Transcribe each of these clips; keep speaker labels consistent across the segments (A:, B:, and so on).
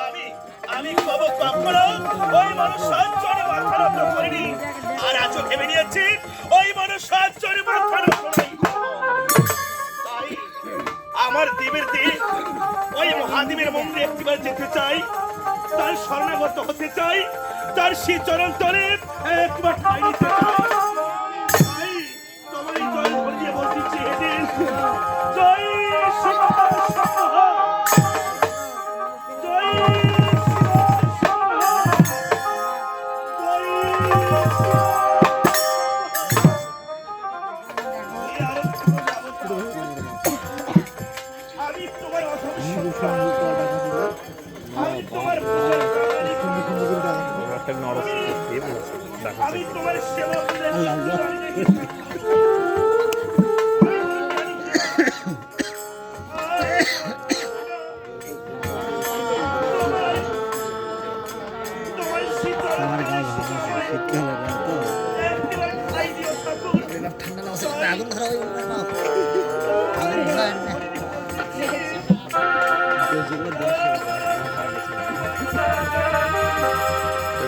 A: আমি আমি কখনো ওই মানুষ সঞ্চরে মাথা নত করিনি, আর আজও ভেবে নিয়েছি ওই মানুষ সঞ্চরে মাথা নত করি। তাই আমার দেবের দিন ওই মহাদেবের মন্দিরে একটিবার যেতে চাই, তার শরণাগত হতে চাই, তার শ্রীচরণ তলে একবার ঠাঁই নিতে চাই। তোমার জয় ভরে দিয়ে বলতেছি এদিন জয় আমি তোমার সেবা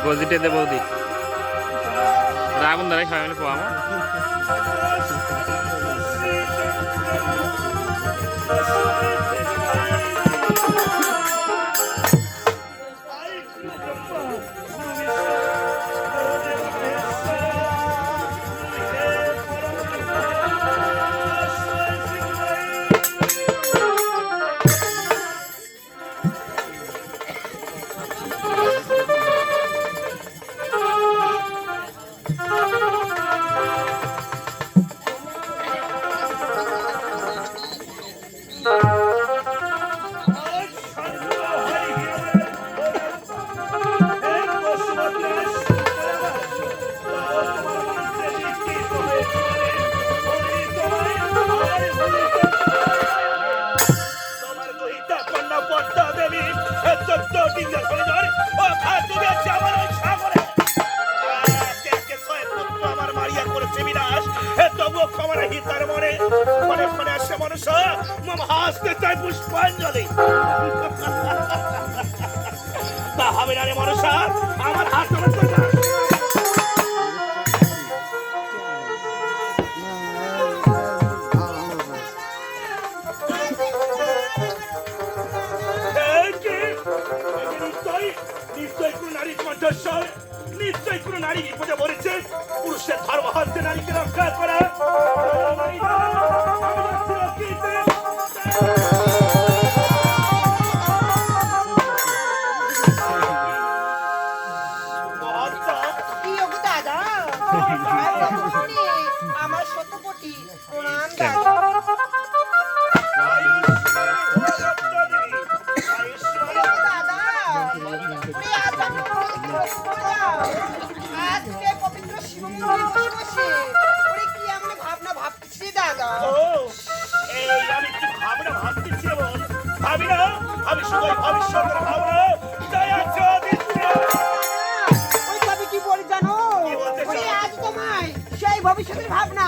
B: পজিটে দে বৌদি আগুন ধরে খাওয়া পাবো হাসতে চাই পুষ্পাঞ্জলি। তা হবে না রে মনসা, আমার হাত নিশ্চয় কোন নারী কণ্ঠস্বর, নিশ্চয় কোন নারী বিপদে পড়েছে। পুরুষের ধর্ম হচ্ছে নারীকে রক্ষা করা।
C: আমার শতকোটি প্রণাম। আজকে পবিত্র শিবমন্দিরে বসে বসে ওরে কি এমন ভাবনা ভাবছি দাদা।
A: এই আমি কি ভাবনা ভাবতেছি এমন ভাবি না, আমি শুধু ভবিষ্যতের ভাবনা। জয় আছে
C: ওই কবি কি বলি জানো? ওরে আজ তোমায় সেই ভবিষ্যতের ভাবনা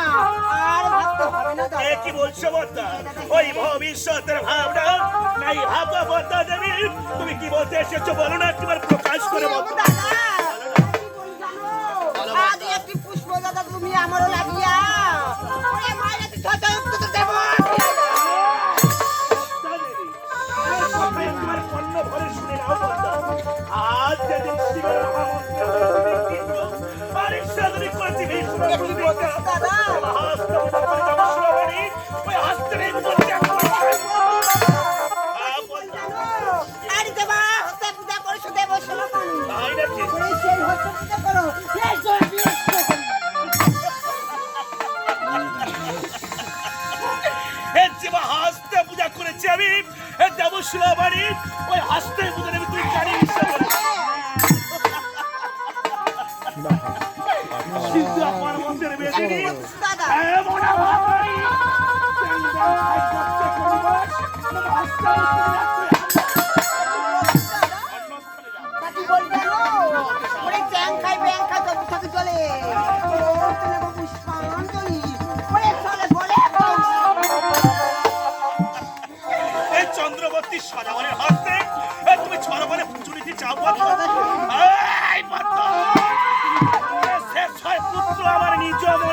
C: আর ভাবতে হবে না দাদা।
A: কি বলছো বর্তা? ওই ভবিষ্যতের ভাবনা নাই ভাবা বর্তা দেবী, তুমি কি বলতে এসেছো বলো না, একবার প্রকাশ করে বলো
C: দাদা। আজ একটি পুষ্প দাদা তুমি আমারও লাগিয়া ওরে মায়ের ছটা উত্তর দেব।
A: আজ যেদিন শিবের মহামন্ত্র
C: দাদা
A: হাসতে পূজা করেছি আমি দেবশিলা বাড়ি, ওই হাসতে পূজা আমি তুই জানি চন্দ্রবর্তী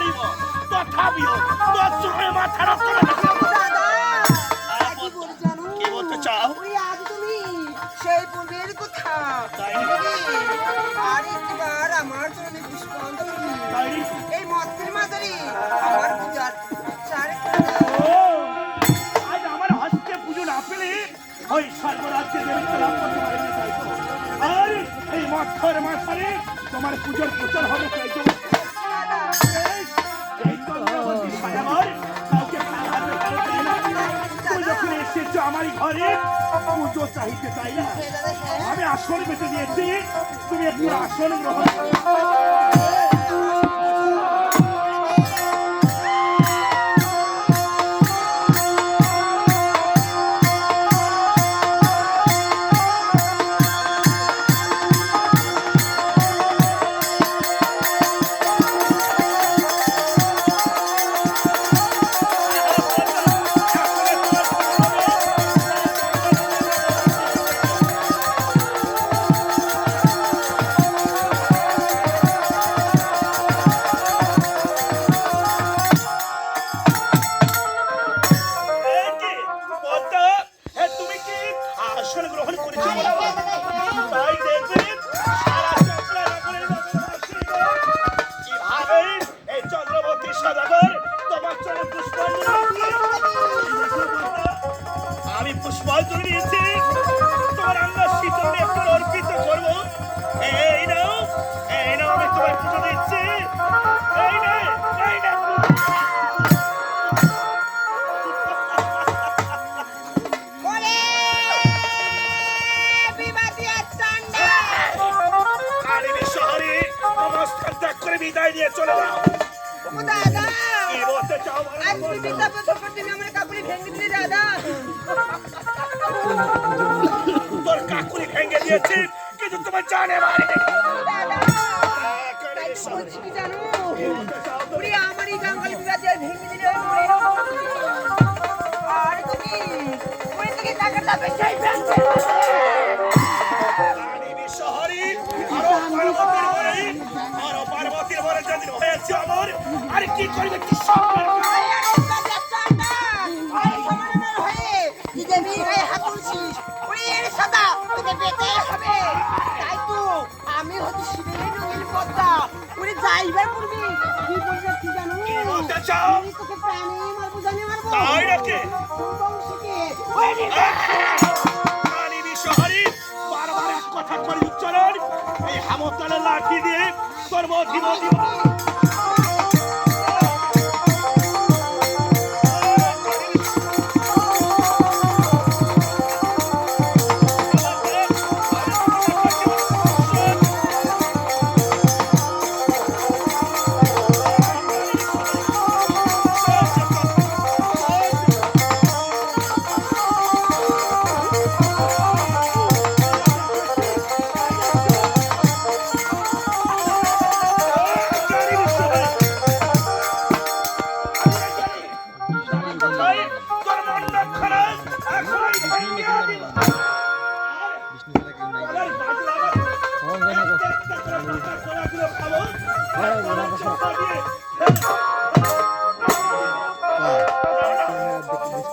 B: করিব তথাপিও তোর চোখে মাথা রক্ত
C: দাদা কি বলি জানো
B: কি বলতে চাও?
C: ওই আজ তুমি সেই পূর্বের কথা
B: তাই?
C: আর একবার আমার জন্য পুষ্পাঞ্জলি
B: তাই?
C: এই মতের মাঝারি আমার পূজার চার
B: ও, আজ আমার হস্তে পুজো না পেলে ওই সর্বরাজ্যে দেবতা লাভ করতে পারেনি তাই তো? আর এই মঠের মাথারে তোমার পুজোর প্রচার হবে তাই তো? এই চন্দ্রবতী সাজাবার কাউকে খাওয়াতে পারে তাই না? তুই যখন এসেছো আমারই ঘরে পুজো চাইতে তাই না? আমি আসন বেঁচে দিয়েছি তুমি একটু আসন গ্রহণ করো। এই কি? পদ্মা, তুমি কি আসন গ্রহণ করেছো বলো? তাই দেখবে সারা চক্রা নগরের কিভাবে এই চন্দ্রবতী সদাগর তোমার চরণে পুষ্পাঞ্জলি দিল। আমি পুষ্পাঞ্জলি দিয়েছি তোমার আঙ্গা শীতল একটু অর্পিত করবো। এই নাও আমি তোমার পুজো দিচ্ছি। এই নে।
C: ওরে বিবাদিয়া চান্ডা
B: কালিনী শহরে নমস্কার ত্যাগ করে বিদায় নিয়ে চলে যাও।
C: ও দাদা
B: কি বলতে চাও বলো?
C: আজ বিবিধা প্রথম দিন আমার কাপড়ি ভেঙে দিলে দাদা
B: তোর কাকুরি ভেঙে দিয়েছি কিন্তু তোমার জানে মারিনি।
C: দাদা তাই তো বলছি কি জানো ওরে আমারই গাঙ্গাল বিবাদিয়া ভেঙে দিলে আর তুমি ওই থেকে টাকাটা বেচাই ফেলছে
B: কালিনী শহরে আরো পার্বতীর বরে যেদিন হয়েছে আমার আর কি করবে কি সব
C: আমি হচ্ছে শিবের রঙিন পদ্মা উনি যাইবার পূর্বে কি বলছে কি জানো
B: কি বলতে চাও?
C: আমি তোকে প্রাণে মারবো জানি মারবো
B: তাই নাকি?
C: তোর বংশকে
B: কালিনী শহরে বারবার এক কথা করে উচ্চারণ এই হামতালে লাঠি দিয়ে তোর মধি তোর মনটা খারাপ এখনই ভেঙে দিব।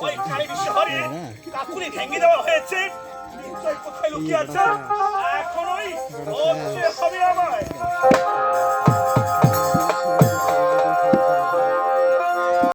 B: ওই কালিনী শহরে কাকুরি ভেঙে দেওয়া হয়েছে নিশ্চয়ই কোথায় লুকিয়ে আছে এখনই ধরতে হবে আমায়।